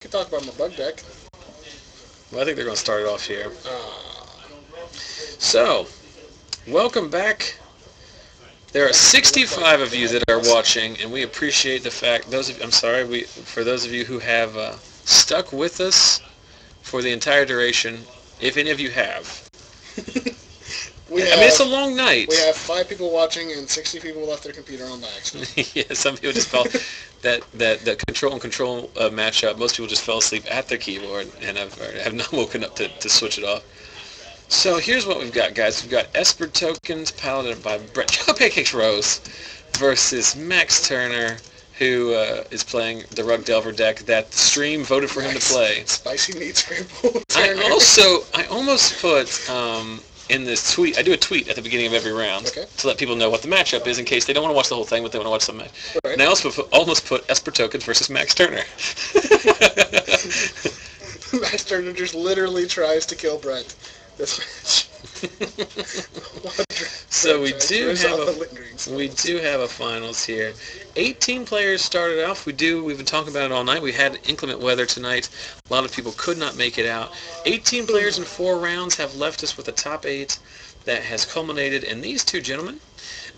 can talk about my bug deck. Well, I think they're going to start it off here. Uh, So, welcome back. There are 65 of you that are watching, and we appreciate the fact. For those of you who have stuck with us for the entire duration, if any of you have. It's a long night. We have 5 people watching and 60 people left their computer on by accident. Yeah, some people just fell. that control and control matchup. Most people just fell asleep at their keyboard and have not woken up to switch it off. So here's what we've got, guys. We've got Esper tokens piloted by Brett Pancakes Rose versus Max Turner, who is playing the Rug Delver deck that the stream voted for him to play. Spicy meat scramble. I almost put in this tweet. I do a tweet at the beginning of every round to let people know what the matchup is in case they don't want to watch the whole thing, but they want to watch some match. Right. And I also almost put Esper tokens versus Max Turner. Max Turner just literally tries to kill Brett this match. So we do have a finals here. 18 players started off. We've been talking about it all night. We had inclement weather tonight. A lot of people could not make it out. 18 players in 4 rounds have left us with a top 8 that has culminated in these two gentlemen.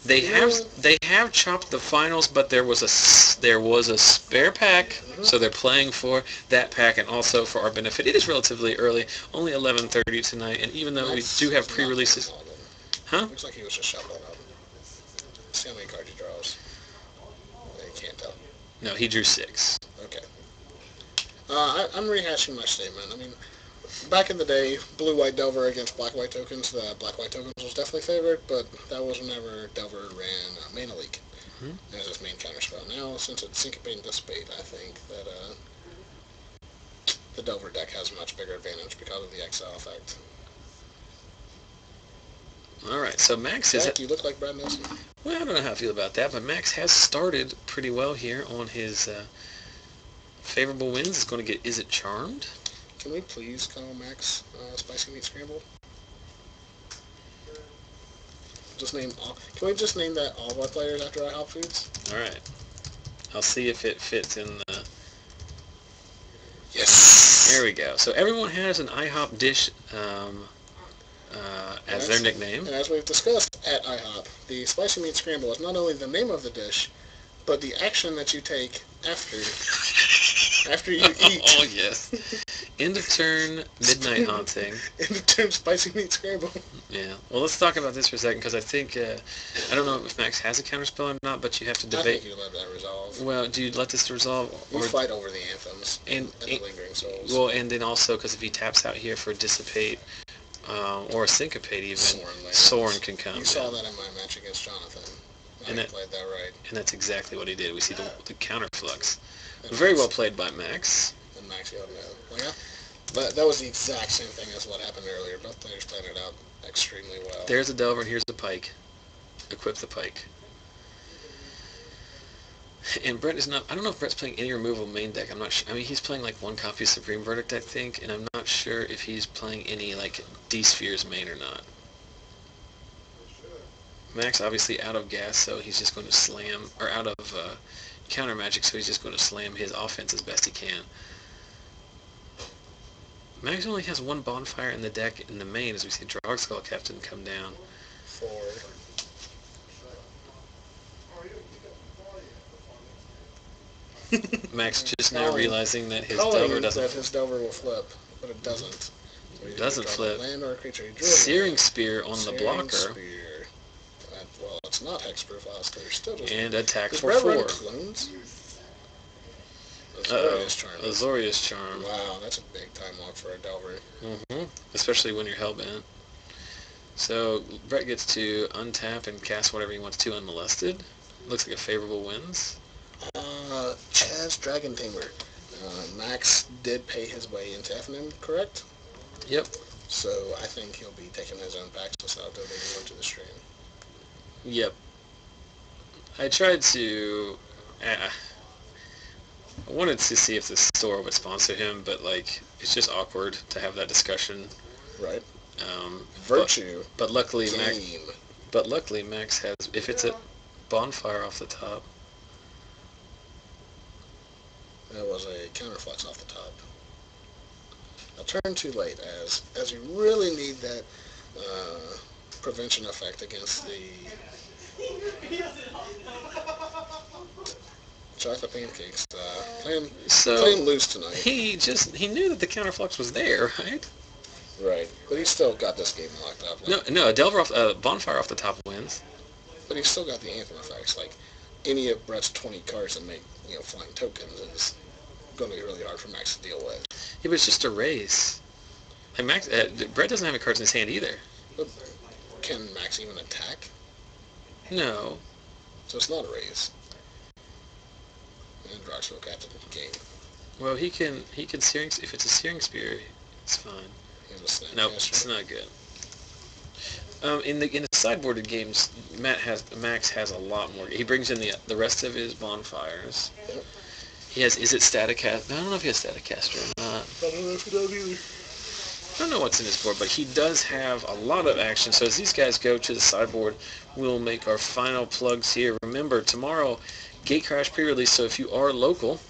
They have chopped the finals, but there was a spare pack, so they're playing for that pack and also for our benefit. It is relatively early, only 11:30 tonight, and even though we do have pre-releases, Looks like he was just shuffling up. See how many cards he draws. You can't tell. No, he drew 6. Okay. I'm rehashing my statement. I mean, back in the day, blue-white Delver against black-white tokens, the black-white tokens was definitely favored, but that was whenever Delver ran Mana Leak as his main counterspell. Now, since it's Syncopate and Dissipate, I think that the Delver deck has a much bigger advantage because of the exile effect. Alright, so Max you look like Brad Nelson. Well, I don't know how I feel about that, but Max has started pretty well here on his favorable wins. He's going to get Is It Charmed? Can we please call Max Spicy Meat Scramble? Can we just name that all of our players after IHOP foods? Alright. I'll see if it fits in the... Yes! There we go. So everyone has an IHOP dish as their nickname. And as we've discussed at IHOP, the Spicy Meat Scramble is not only the name of the dish, but the action that you take after you eat. Oh, yes. End of turn, Midnight Haunting. End of turn, Spicy Meat Scramble. Yeah. Well, let's talk about this for a second, because I think, I don't know if Max has a counterspell or not, but you have to debate. I think you let that resolve. Well, do you let this resolve? We fight over the anthems and the Lingering Souls. Well, and then also, because if he taps out here for Dissipate, or Syncopate even, Soren can come. You saw that in my match against Jonathan. I played that right. And that's exactly what he did. We see the counterflux. Very well played by Max. And Max yelled no. Well, yeah. But that was the exact same thing as what happened earlier. Both players played it out extremely well. There's a Delver and here's a Pike. Equip the Pike. And Brett is not... I don't know if Brett's playing any removal main deck. I'm not sure. I mean, he's playing like 1 copy of Supreme Verdict, I think, and I'm not sure if he's playing any like D-Spheres main or not. Max obviously out of gas, so he's just going to slam, or out of counter magic, so he's just going to slam his offense as best he can. Max only has 1 bonfire in the deck in the main, as we see Drogskell Captain come down. 4. Max just now realizing that his Delver doesn't... that his Delver will flip, but it doesn't. So it doesn't flip. Land or a creature. Searing Spear on the blocker. Spear. Well, it's not hexproof, so you're still just... And attack for 4. Clones? Azorius Charm. Wow, that's a big time lock for a Delver. Especially when you're hellbent. So, Brett gets to untap and cast whatever he wants to unmolested. Looks like a favorable wins. Chaz Dragon Tamer. Max did pay his way into FNM, correct? Yep. So I think he'll be taking his own packs without donating to the stream. Yep. I tried to... I wanted to see if the store would sponsor him, but like it's just awkward to have that discussion. Right. Virtue. But luckily, Max has. If it's a bonfire off the top. That was a counterflex off the top. A turn too late, as you really need that prevention effect against the chocolate pancakes. Playing loose tonight. He knew that the counterflux was there, right? Right, but he still got this game locked up. No, a Delver off, Bonfire off the top wins. But he's still got the anthem effects. Like any of Brett's 20 cards that make flying tokens is going to be really hard for Max to deal with. Yeah, but it's just a race. Like Brett doesn't have any cards in his hand either. But can Max even attack? No. So it's not a race. And Droxville captain game. Well, he can searing. If it's a searing spear, it's fine. Nope, it's not good. In the sideboarded games, Max has a lot more. He brings in the rest of his bonfires. Yep. He has. Is it Staticaster? I don't know if he has Staticaster or not. I don't know if he does either. I don't know what's in his board, but he does have a lot of action. So as these guys go to the sideboard, we'll make our final plugs here. Remember, tomorrow, Gate Crash pre-release. So if you are local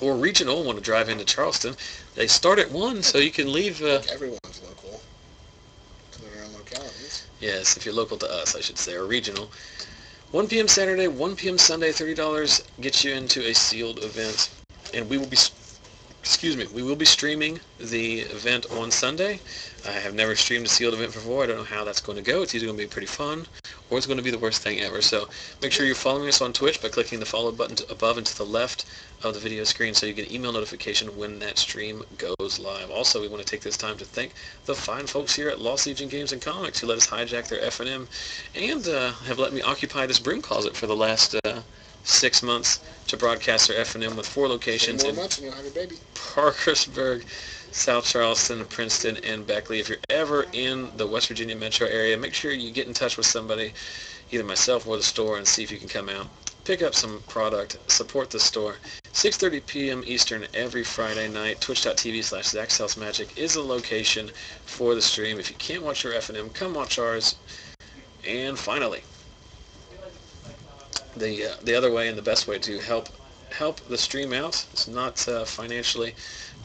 or regional and want to drive into Charleston, they start at 1, so you can leave. Everyone's local to their own localities. Yes, if you're local to us, I should say, or regional. 1 p.m. Saturday, 1 p.m. Sunday, $30 gets you into a sealed event, and we will be streaming the event on Sunday. I have never streamed a sealed event before. I don't know how that's going to go. It's either going to be pretty fun, or it's going to be the worst thing ever. So make sure you're following us on Twitch by clicking the follow button above and to the left of the video screen so you get email notification when that stream goes live. Also, we want to take this time to thank the fine folks here at Lost Legion Games and Comics who let us hijack their FNM and have let me occupy this broom closet for the last 6 months to broadcast their FNM with 4 locations in Parkersburg, South Charleston, Princeton, and Beckley. If you're ever in the West Virginia metro area, make sure you get in touch with somebody, either myself or the store, and see if you can come out. Pick up some product, support the store. 6:30 p.m. Eastern every Friday night. Twitch.tv/ZachSalesMagic is the location for the stream. If you can't watch your FNM, come watch ours. And finally, the other way and the best way to help the stream out, it's not financially,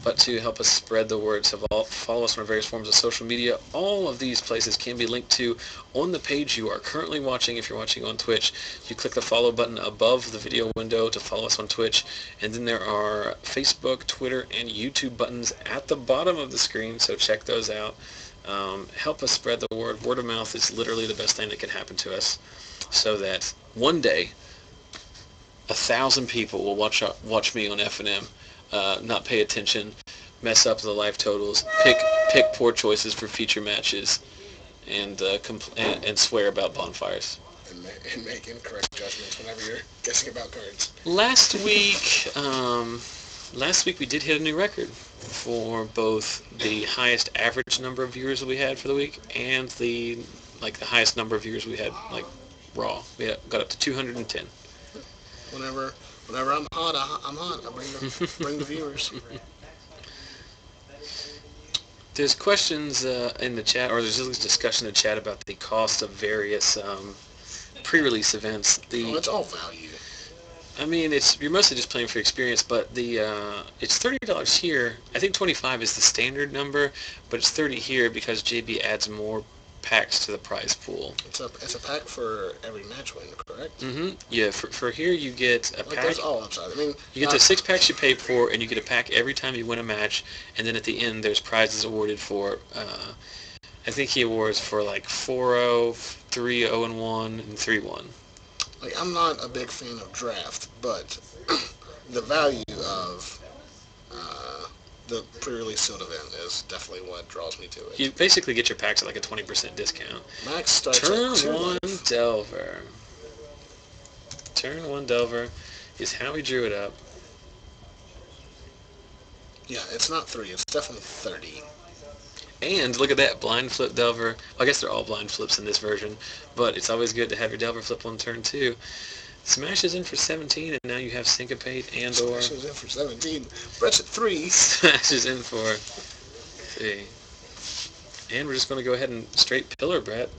but to help us spread the word. So follow us on our various forms of social media. All of these places can be linked to on the page you are currently watching. If you're watching on Twitch, you click the follow button above the video window to follow us on Twitch, and then there are Facebook, Twitter, and YouTube buttons at the bottom of the screen, so check those out. Help us spread the word. Word of mouth is literally the best thing that can happen to us, so that one day 1,000 people will watch me on FNM, not pay attention, mess up the life totals, pick poor choices for future matches, and swear about bonfires. And make incorrect judgments whenever you're guessing about cards. Last week we did hit a new record for both the highest average number of viewers that we had for the week and the highest number of viewers we had raw. We got up to 210. Whenever I'm hot, I'm hot. I bring the viewers. There's questions in the chat, or there's at least discussion in the chat about the cost of various pre-release events. It's all value. I mean, you're mostly just playing for experience, but it's $30 here. I think 25 is the standard number, but it's 30 here because JB adds more packs to the prize pool. It's a pack for every match win, correct? Mm-hmm. Yeah, for here you get a pack. That's all upside. I mean, you get the 6 packs you pay for, and you get a pack every time you win a match, and then at the end there's prizes awarded for, I think he awards for 4-0, 3-0-1, and 3-1. I'm not a big fan of draft, but the value of the pre-release sealed event is definitely what draws me to it. You basically get your packs at a 20% discount. Max starts Turn at 1 Delver. Turn 1 Delver is how we drew it up. Yeah, it's not 3. It's definitely 30. And look at that, blind flip Delver. I guess they're all blind flips in this version, but it's always good to have your Delver flip on turn 2. Smash is in for 17, and now you have Syncopate and or... Smash is in for 17. Brett's at 3. Smash is in for... Let's see. And we're just going to go ahead and straight pillar Brett.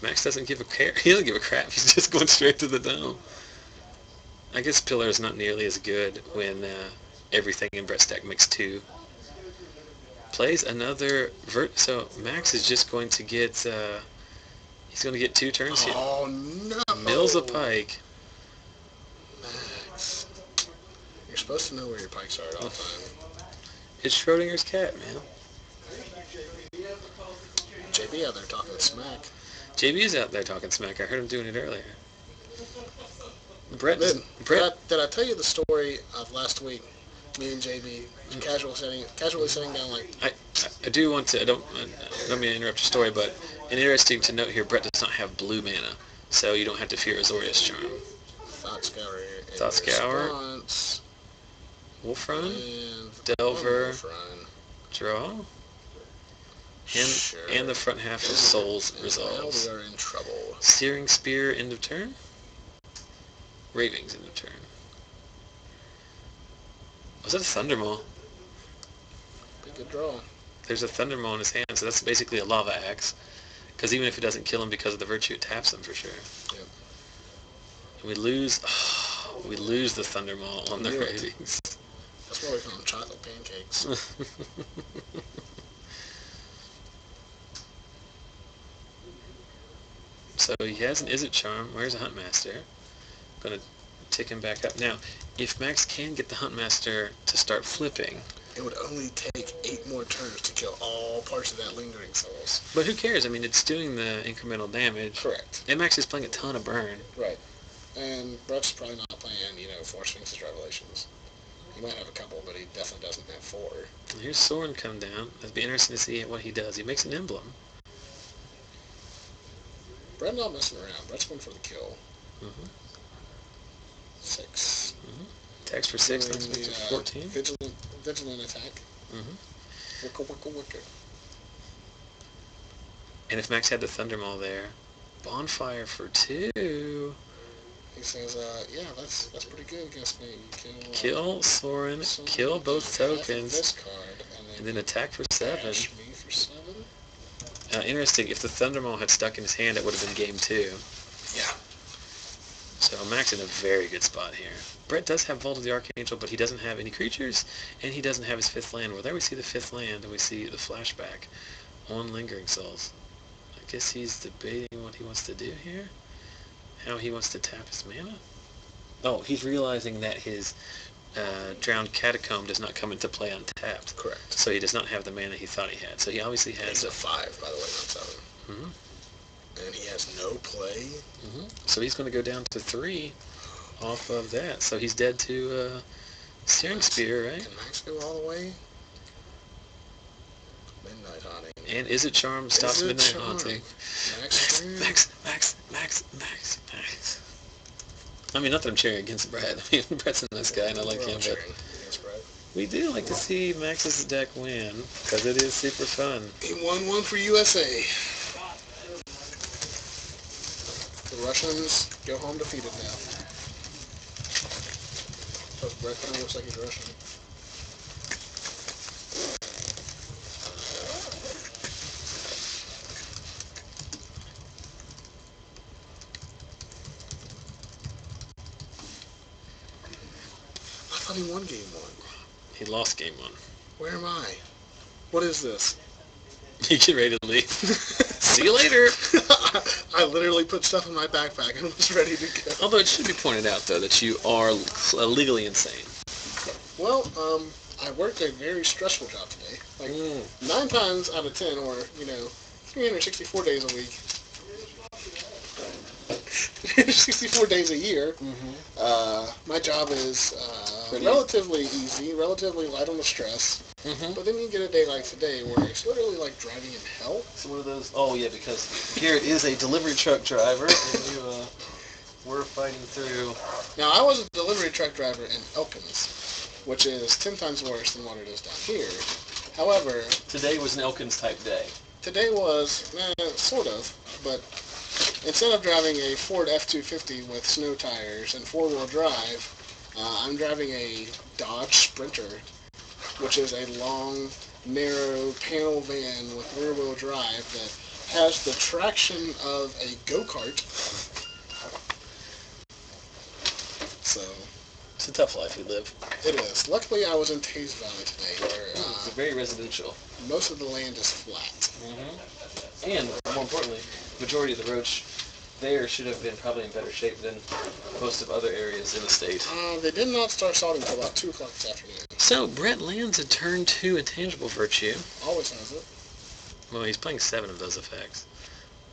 Max doesn't give a care. He doesn't give a crap. He's just going straight to the dome. I guess Pillar is not nearly as good when everything in Brett's deck makes 2. Plays another so Maxx is just going to get he's going to get 2 turns here. Oh no! Mills a pike. Maxx, you're supposed to know where your pikes are at all time. It's Schrodinger's cat, man. JB out there talking smack. JB is out there talking smack. I heard him doing it earlier. Brett, Did I tell you the story of last week? Me and JB casually sitting down like. I do want to. I don't mean to interrupt your story, but an interesting to note here: Brett does not have blue mana, so you don't have to fear Azorius Charm. Thought Scour. Wolf Run. And Delver. Wolf Run. Draw. And, sure. and the front half of Souls and resolves. Now we are in trouble. Searing Spear, end of turn. Ravings, end of turn. Was that a Thundermaw? Pretty good draw. There's a Thundermaw in his hand, so that's basically a Lava Axe. Because even if it doesn't kill him because of the Virtue, it taps him for sure. Yep. And we lose the Thundermaw on the Ravings. That's why we call them chocolate pancakes. So he has an Izzet Charm. Where's a Huntmaster? Gonna tick him back up. Now, if Maxx can get the Huntmaster to start flipping... It would only take 8 more turns to kill all parts of that Lingering Souls. But who cares? I mean, it's doing the incremental damage. Correct. And Maxx is playing a ton of burn. Right. And Brett's probably not playing, Four Sphinx's Revelations. He might have a couple, but he definitely doesn't have 4. Here's Soren come down. It'd be interesting to see what he does. He makes an emblem. Brett's not messing around. Brett's going for the kill. Mm-hmm. 6. Mm-hmm. Attacks for 6, that's makes it 14. Vigilant attack. Mm-hmm. Wicka. And if Maxx had the Thundermaw there, Bonfire for 2. He says, yeah, that's pretty good against me. You kill Soren, kill both tokens, this card, and then attack for 7. Me for 7. Interesting, if the Thundermaw had stuck in his hand, it would have been game 2. Yeah. So Maxx in a very good spot here. Brett does have Vault of the Archangel, but he doesn't have any creatures, and he doesn't have his 5th land. Well, there we see the 5th land, and we see the flashback on Lingering Souls. I guess he's debating what he wants to do here. How he wants to tap his mana. Oh, he's realizing that his Drowned Catacomb does not come into play untapped. Correct. So he does not have the mana he thought he had. So he obviously has... He's a 5, by the way, not 7. Mm-hmm. And he has no play. Mm-hmm. So he's going to go down to 3 off of that. So he's dead to Searing Spear, right? Can Maxx go all the way? Midnight Haunting. And Izzet Charm stops Midnight Haunting. Maxx. I mean, not that I'm cheering against Brett. I mean, Brett's a nice guy, and I like him, but we do like to see Max's deck win, because it is super fun. He won one for USA. The Russians go home defeated now. So Brett kind of looks like he's Russian. I thought he won game 1. He lost game 1. Where am I? What is this? You get ready to leave. See you later. I literally put stuff in my backpack and was ready to go. Although it should be pointed out, though, that you are legally insane. Well, I worked a very stressful job today. Like, 9 times out of 10, or, 364 days a week. 364 days a year. My job is relatively easy, relatively light on the stress. But then you get a day like today where it's literally like driving in hell. So one of those... Oh, yeah, because Garrett is a delivery truck driver, and you were fighting through... Now, I was a delivery truck driver in Elkins, which is 10 times worse than what it is down here. However... Today was an Elkins-type day. Today was, sort of, but instead of driving a Ford F-250 with snow tires and 4-wheel drive, I'm driving a Dodge Sprinter, which is a long, narrow panel van with rear-wheel drive that has the traction of a go-kart. So it's a tough life we live. it is. Luckily, I was in Taze Valley today, where it's very residential. Most of the land is flat. And more importantly, majority of the roads there should have been probably in better shape than most of other areas in the state. They did not start salting until about 2 o'clock this afternoon. So Brett lands a turn 2 intangible virtue. Always has it. Well, he's playing 7 of those effects.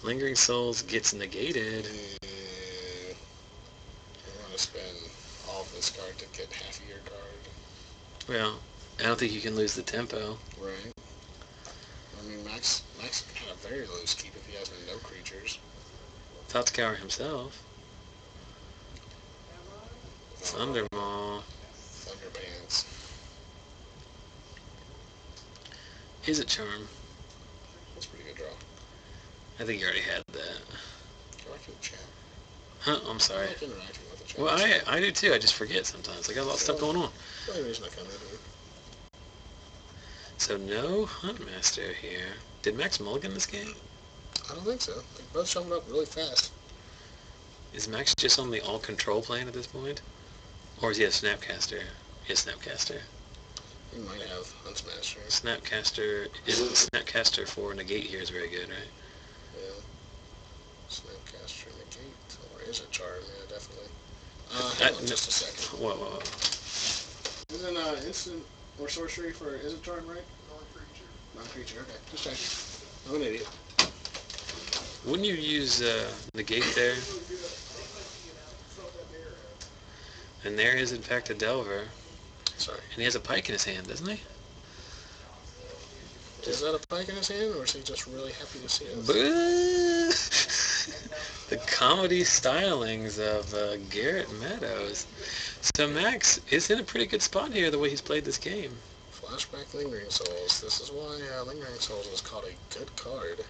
Lingering Souls gets negated. I want to spend all of this card to get half of your card. Well, I don't think you can lose the tempo. Right. I mean, Maxx had a very loose keep if he has no creatures. Totscour himself. Thundermaw. Thunderpants. Is it Charm? That's a pretty good draw. I think you already had that. Interact with the chat. Huh? I'm sorry. I like interacting with the chat. Well, I do too. I just forget sometimes. I got a lot of stuff going on. The only reason I come in here. So no Huntmaster here. Did Maxx mulligan this game? I don't think so. They both shuffled up really fast. Is Maxx just on the all control plane at this point? Or is he a Snapcaster? He has Snapcaster. He might have Huntsmaster. Snapcaster for negate here is very good, right? Yeah. Snapcaster negate. Or is it Charm? Yeah, definitely. Hang on just a second. Whoa. Isn't instant or sorcery for is it Charm, right? Non-creature, okay. Just checking. I'm an idiot. Wouldn't you use negate there? And there is in fact a Delver. Sorry. And he has a pike in his hand, doesn't he? Is that a pike in his hand, or is he just really happy to see us? The comedy stylings of Garrett Meadows. So Maxx is in a pretty good spot here, the way he's played this game. Flashback Lingering Souls. This is why Lingering Souls is called a good card.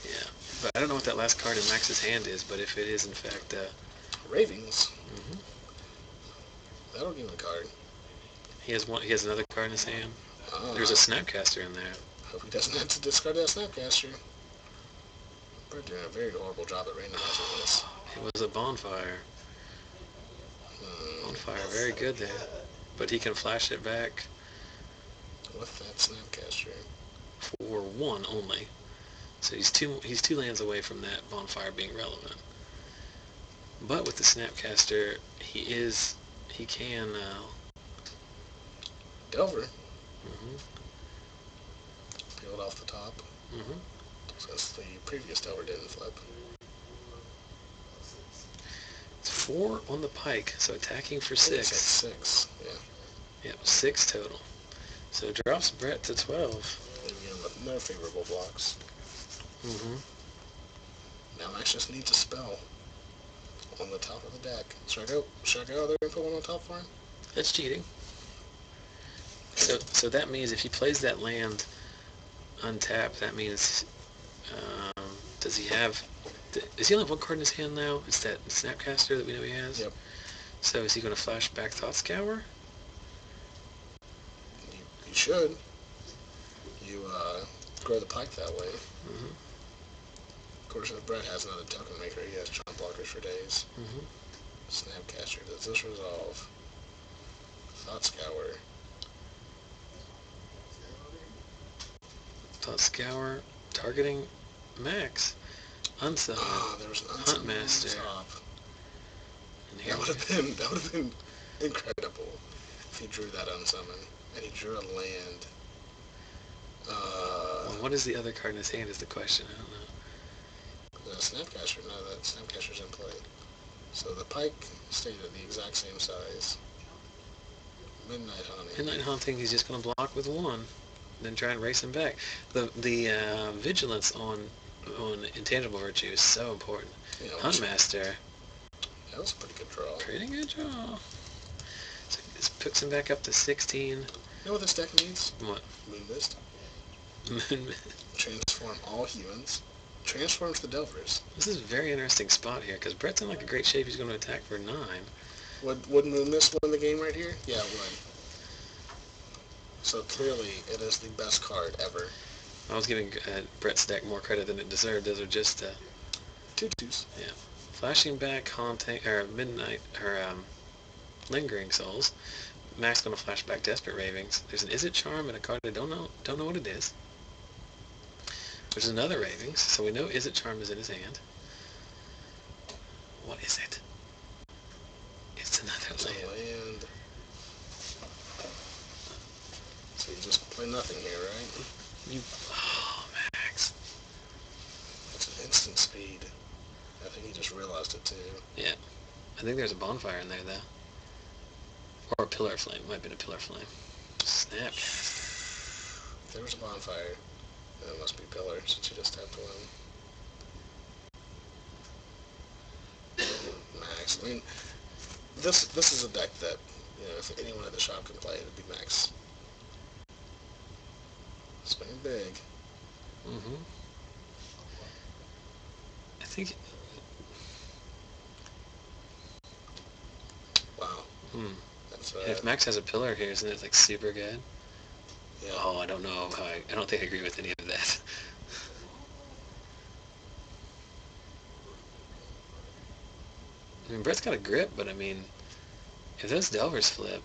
Yeah, but I don't know what that last card in Max's hand is, but if it is in fact... Ravings. That'll give him a card. He has another card in his hand. There's a Snapcaster in there. Hope he doesn't have to discard that Snapcaster. We're doing a very horrible job at randomizing this. It was a Bonfire. Bonfire, very good there. But he can flash it back. With that Snapcaster. For 1 only. So he's two lands away from that Bonfire being relevant. But with the Snapcaster, he can... Delver. Peeled off the top. Since the previous Delver didn't flip. It's 4 on the pike, so attacking for 6. 6, yeah. Yep, 6 total. So it drops Brett to 12. Again, with no favorable blocks. Now Max just needs a spell on the top of the deck. Should I go out there and put one on top for him? That's cheating. So that means if he plays that land untapped, that means does he have? Does he only have 1 card in his hand now? It's that Snapcaster that we know he has. Yep. So is he going to flash back Thoughtscour? You should. You grow the pike that way. Of course, if Brett has another token maker, he has chomp blockers for days. Snapcaster, does this resolve? Thoughtscour. Thoughtscour targeting Maxx. Unsummon. There was an Huntmaster. That would have been incredible if he drew that unsummon and he drew a land. Well, what is the other card in his hand is the question. I don't know. The Snapcaster. No, that Snapcaster's in play. So the pike stayed at the exact same size. Midnight Haunting. Midnight Haunting, he's just going to block with 1, then try and race him back. The vigilance on Intangible Virtue is so important. Yeah, Huntmaster. That was a pretty good draw. Pretty good draw. So this puts him back up to 16. You know what this deck needs? What? Moon Mist. Moon Mist. Transform all humans. Transforms the Delvers. This is a very interesting spot here, because Brett's in like a great shape. He's going to attack for 9. Would Moon Mist win the game right here? Yeah, it would. So clearly, it is the best card ever. I was giving Brett's deck more credit than it deserved. Those are just... 2/2s. Yeah. Flashing back, Haunting, or Midnight, or Lingering Souls. Maxx going to flash back Desperate Ravings. There's an Is It Charm and a card I don't know what it is. There's another Ravings, so we know Is It Charm is in his hand. What is it? It's another land. So you just play nothing here, right? Oh, Maxx. That's an instant speed. I think he just realized it too. Yeah. I think there's a bonfire in there, though. Or a pillar of flame. Might have been a pillar of flame. Snap. If there was a bonfire, then it must be pillar, since you just tapped one. Maxx. I mean, this is a deck that, if anyone at the shop can play, it would be Maxx. Swing big. Mm-hmm. I think... Wow. That's, if Maxx has a pillar here, isn't it like super good? Yeah. Oh, I don't know. I don't think I agree with any of that. I mean, Brett's got a grip, but I mean, if those Delvers flip...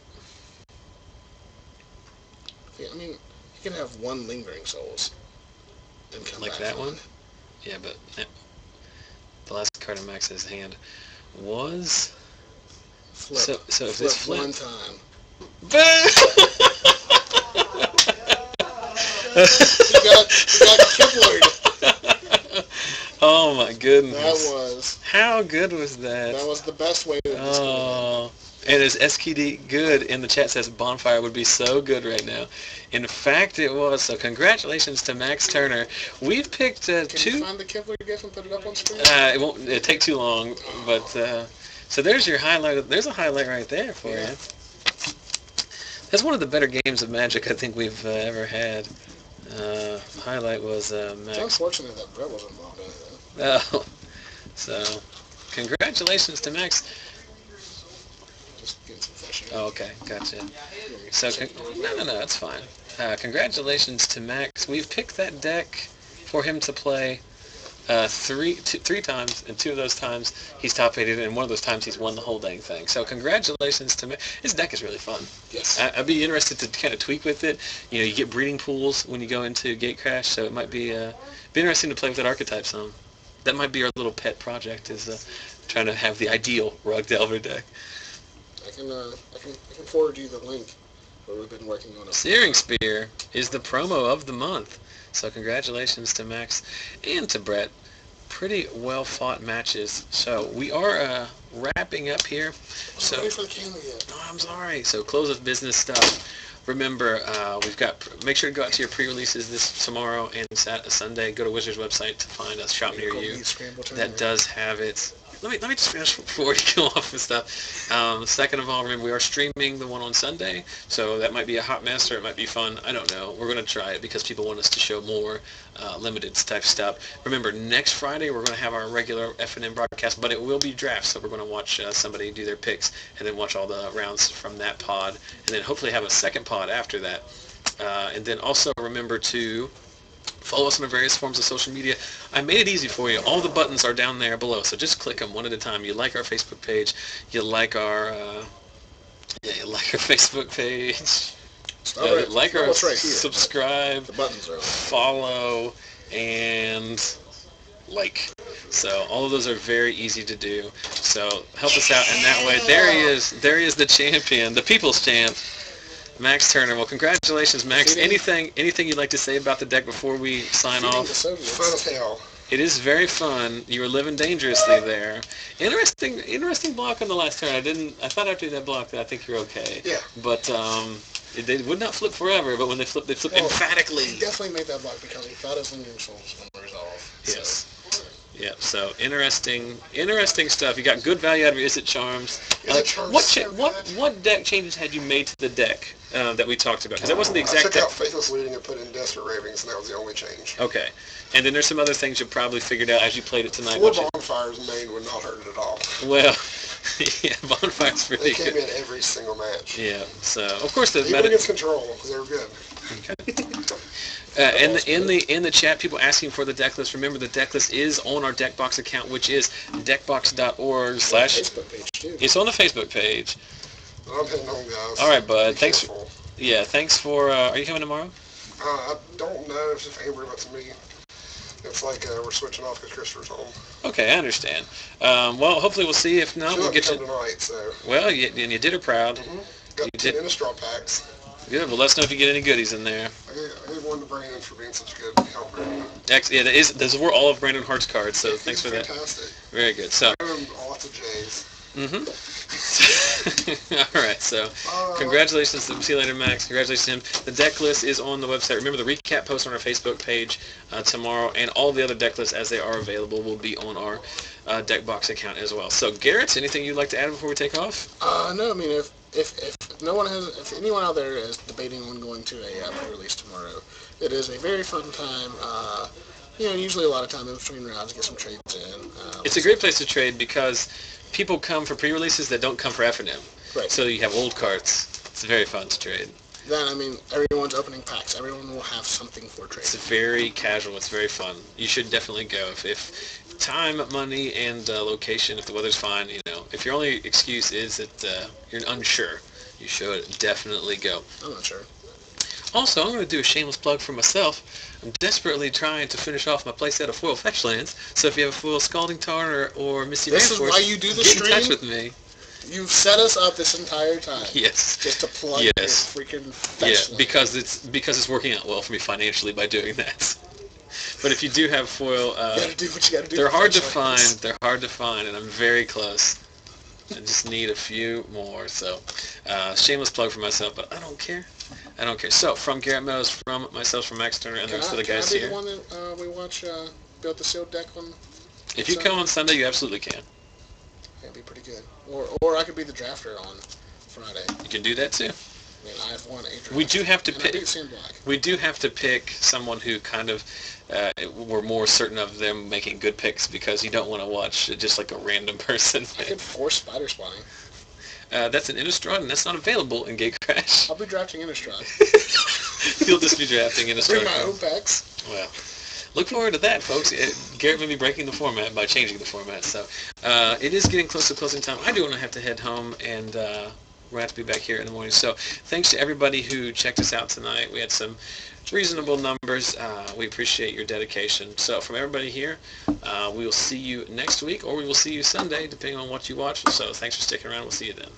Yeah, I mean, he can have one Lingering Souls. And come like back that one? on. Yeah, but the last card in Maxx's hand was... Flip. So if this flip... one time. he got Kiblered. Oh my goodness. That was... How good was that? That was the best way to describe it. And as SKD Good in the chat says, Bonfire would be so good right now. In fact, it was. So congratulations to Maxx Turner. We've picked Can two... you find the Kibler GIF and put it up on screen? It won't take too long, but... so there's your highlight. There's a highlight right there for you. That's one of the better games of Magic I think we've ever had. Highlight was Maxx. It's unfortunate that Brett was involved in it, though. Oh, so congratulations to Maxx. Just getting some fresh air. Oh, okay, gotcha. So no, it's fine. Congratulations to Maxx. We've picked that deck for him to play three times, and two of those times he's top-aided, and one of those times he's won the whole dang thing. So congratulations to Maxx. His deck is really fun. Yes. I'd be interested to kind of tweak with it. You get breeding pools when you go into Gatecrash, so it might be interesting to play with that archetype some. That might be our little pet project, is trying to have the ideal Rug Delver deck. I can forward you the link where we've been working on it. Searing Spear is the promo of the month. So congratulations to Maxx and to Brett. Pretty well fought matches. So we are wrapping up here. So Wait for the camera yet. oh, I'm sorry. So close of business stuff. Remember, we've got. Make sure to go out to your pre-releases this tomorrow and Sunday. Go to Wizards website to find a shop near you that does have it. Let me just finish before we go off with stuff. Second of all, remember we are streaming the one on Sunday, so that might be a hot mess or it might be fun. I don't know. We're going to try it because people want us to show more limited type stuff. Remember, next Friday we're going to have our regular FNM broadcast, but it will be drafts, so we're going to watch somebody do their picks and then watch all the rounds from that pod, and then hopefully have a second pod after that. And then also remember to follow us on the various forms of social media. I made it easy for you. All the buttons are down there below, so just click them one at a time. You like our Facebook page. You like our Facebook page. Like our subscribe, the buttons are follow, and like. So all of those are very easy to do. So help us out in that way. There he is. There he is, the champion, the people's champ. Maxx Turner. Well, congratulations, Maxx. Anything you'd like to say about the deck before we sign off? Fun as hell. It is very fun. You were living dangerously there. Interesting block on the last turn. I thought after that block that I think you're okay. Yeah. But they would not flip forever. But when they flip emphatically. He definitely made that block because he thought his Lingering Souls was going to resolve. Yes. So. Yeah, so interesting stuff. You got good value out of your Is It Charms. What deck changes had you made to the deck that we talked about? Because that wasn't the exact I took out Faithless Leading and put in Desperate Ravings, and that was the only change. Okay. And then there's some other things you probably figured out as you played it tonight. 4 Bonfires made would not hurt it at all. Well, yeah, Bonfire's pretty good. They came in every single match. Yeah, so, of course, the even against Control, because they were good. Okay. In the chat, people asking for the deck list. Remember, the deck list is on our Deckbox account, which is deckbox.org/. Facebook page too. It's on the Facebook page. I'm heading home, guys. All right, bud. Be Thanks. careful. Thanks for. Are you coming tomorrow? I don't know if Amber lets me. It's like we're switching off because Christopher's home. Okay, I understand. Well, hopefully we'll see. If not, She we'll let me get you. come tonight, so. Well, and you did her proud. Got You 10 did. in a straw packs. Good. Well, let us know if you get any goodies in there. I gave one to Brandon for being such a good helper. Yeah, those were all of Brandon Hart's cards, so thanks for that. Fantastic. Very good. So. I own lots of J's. Mm-hmm. All right, so congratulations. See you later, Max. Congratulations to him. The deck list is on the website. Remember, the recap post on our Facebook page tomorrow, and all the other deck lists as they are available will be on our deck box account as well. So, Garrett, anything you'd like to add before we take off? No, I mean, if anyone out there is debating on going to a pre-release tomorrow, it is a very fun time. Usually a lot of time in between rounds, get some trades in. It's a great place to trade because people come for pre-releases that don't come for FNM. Right. So you have old cards. It's very fun to trade. Then, I mean, everyone's opening packs. Everyone will have something for trade. It's very casual. It's very fun. You should definitely go. If time, money, and location, if the weather's fine, if your only excuse is that you're unsure, you should definitely go. I'm not sure. Also, I'm going to do a shameless plug for myself. I'm desperately trying to finish off my playset of foil fetch lands. So if you have a foil Scalding Tarn or Misty This is Rainforest, why you do the get stream? in touch with me. You've set us up this entire time. Yes. Just to plug your freaking fetch land. because it's working out well for me financially by doing that. But if you do have foil, you gotta do what you gotta do. they're hard to find. They're hard to find, and I'm very close. I just need a few more. So, shameless plug for myself, but I don't care. I don't care. So, from Garrett Meadows, from myself, from Max Turner, and the rest of the guys here. Can I be the one that we watch build the sealed deck on? If you come on Sunday, you absolutely can. That'd be pretty good. Or I could be the drafter on Friday. You can do that too. I mean, I've won 8 drafts. We do have to pick. Black. We do have to pick someone who kind of we're more certain of them making good picks because you don't want to watch just like a random person. I could force spider spawning. That's an Innistrad, and that's not available in Gate Crash. I'll be drafting Innistrad. You'll just be drafting Innistrad. Bring my own packs. Well, look forward to that, folks. Garrett may be breaking the format by changing the format. So it is getting close to closing time. I do want to have to head home, and we're going to have to be back here in the morning. So thanks to everybody who checked us out tonight. We had some reasonable numbers. We appreciate your dedication. So from everybody here, we will see you next week, or we will see you Sunday, depending on what you watch. So thanks for sticking around. We'll see you then.